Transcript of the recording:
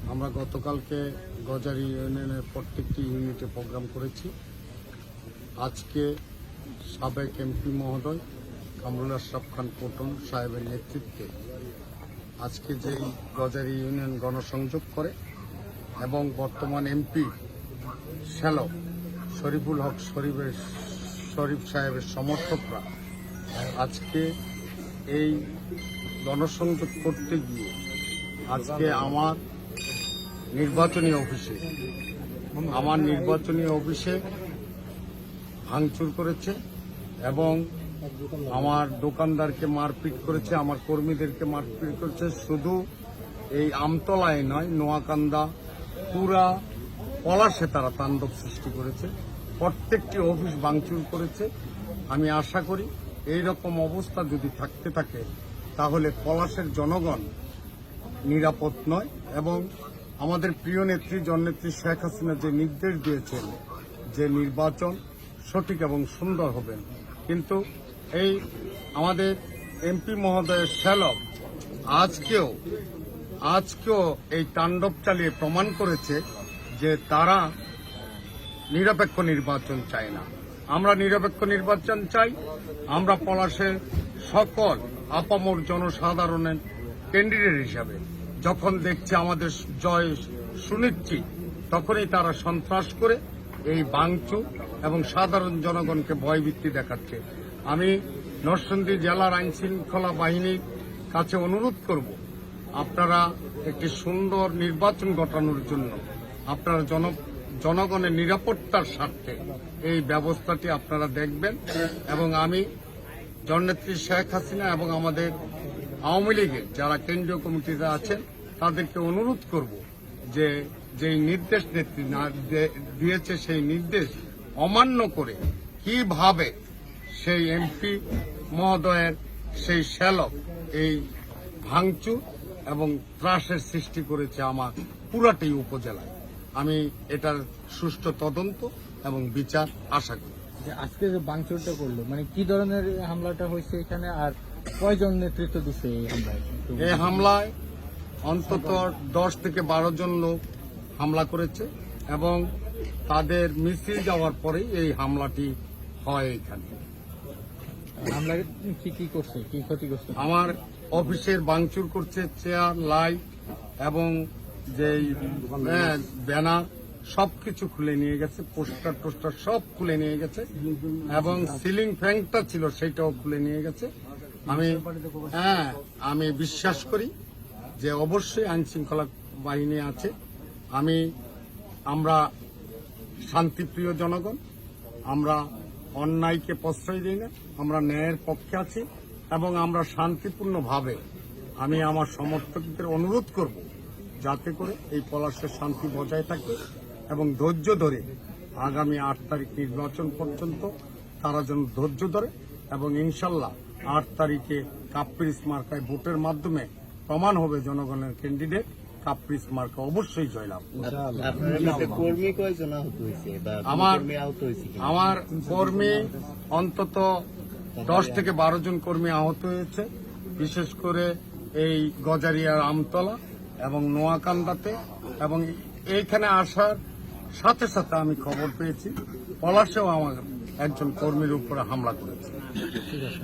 আমরা গতকালকে গজারি ইউনিয়নের প্রত্যেকটি ইউনিটে প্রোগ্রাম করেছি। আজকে সাবেক এমপি মহোদয় কামরুল আশরাফ খান কোটন সাহেবের নেতৃত্বে আজকে যেই গজারি ইউনিয়ন গণসংযোগ করে এবং বর্তমান এমপি শ্যালক শরীফুল হক শরীফ সাহেবের সমর্থকরা আজকে এই গণসংযোগ করতে গিয়ে আজকে আমার নির্বাচনী অফিসে ভাঙচুর করেছে এবং আমার দোকানদারকে মারপিট করেছে, আমার কর্মীদেরকে মারপিট করেছে। শুধু এই আমতলায় নয়, নোয়াকান্দা পুরা পলাশে তারা তাণ্ডব সৃষ্টি করেছে, প্রত্যেকটি অফিস ভাঙচুর করেছে। আমি আশা করি এই রকম অবস্থা যদি থাকতে থাকে তাহলে পলাশের জনগণ নিরাপদ নয়। এবং আমাদের প্রিয় নেত্রী জননেত্রী শেখ হাসিনা যে নির্দেশ দিয়েছেন যে নির্বাচন সঠিক এবং সুন্দর হবে, কিন্তু এই আমাদের এমপি মহোদয়ের শ্যালক আজকেও এই তাণ্ডব চালিয়ে প্রমাণ করেছে যে তারা নিরপেক্ষ নির্বাচন চায় না। আমরা নিরপেক্ষ নির্বাচন চাই। আমরা পলাশের সকল আপামর জনসাধারণের ক্যান্ডিডেট হিসাবে যখন দেখছে আমাদের জয় সুনিশ্চিত, তখনই তারা সন্ত্রাস করে এই ভাঙচুর এবং সাধারণ জনগণকে ভয়ভীতি দেখাচ্ছে। আমি নরসিংদী জেলার আইন শৃঙ্খলা বাহিনীর কাছে অনুরোধ করব, আপনারা একটি সুন্দর নির্বাচন ঘটানোর জন্য আপনারা জনগণের নিরাপত্তার স্বার্থে এই ব্যবস্থাটি আপনারা দেখবেন। এবং আমি জননেত্রী শেখ হাসিনা এবং আমাদের আওয়ামী লীগের যারা কেন্দ্রীয় কমিটিতে আছেন তাদেরকে অনুরোধ করব যে যেই নির্দেশ নেত্রী দিয়েছে সেই নির্দেশ অমান্য করে কিভাবে সেই এমপি মহোদয়ের সেই শ্যালক এই ভাঙচুর এবং ত্রাসের সৃষ্টি করেছে আমার পুরাটাই উপজেলায়। আমি এটার সুষ্ঠু তদন্ত এবং বিচার আশা করি। আজকে যে ভাঙচুরটা করলো, মানে কি ধরনের হামলাটা হয়েছে এখানে, আর কয়জন নেতৃত্ব দিচ্ছে এই হামলায়? এই হামলায় অন্তত 10 থেকে 12 জন লোক হামলা করেছে এবং তাদের মিছিল যাওয়ার পরেই এই হামলাটি হয়। এখানে হামলা কি করছে, কি ক্ষতি করছে? আমার অফিসের ভাঙচুর করছে, চেয়ার, লাইট এবং যে ব্যানার সবকিছু খুলে নিয়ে গেছে, পোস্টার টোস্টার সব খুলে নিয়ে গেছে এবং সিলিং ফ্যানটা ছিল সেটাও খুলে নিয়ে গেছে। আমি বিশ্বাস করি যে অবশ্যই আইন শৃঙ্খলা বাহিনী আছে। আমরা শান্তিপ্রিয় জনগণ, আমরা অন্যায়কে প্রশ্রয় দিই না, আমরা ন্যায়ের পক্ষে আছি এবং আমরা শান্তিপূর্ণভাবে আমি আমার সমর্থকদের অনুরোধ করব যাতে করে এই পলাশের শান্তি বজায় থাকে এবং ধৈর্য ধরে আগামী 8 তারিখ নির্বাচন পর্যন্ত তারা যেন ধৈর্য ধরে এবং ইনশাল্লাহ 8 তারিখে কাপ্রিস মার্কায় ভোটের মাধ্যমে প্রমাণ হবে জনগণের ক্যান্ডিডেট কাপ্রিস মার্কা অবশ্যই জয়লাভ। আমার কর্মী অন্তত 10 থেকে 12 জন কর্মী আহত হয়েছে, বিশেষ করে এই গজারিয়ার আমতলা এবং নোয়াকান্দাতে। এবং এইখানে আসার সাথে সাথে আমি খবর পেয়েছি পলাশেও আমার একজন কর্মীর উপরে হামলা করেছে। ঠিক আছে।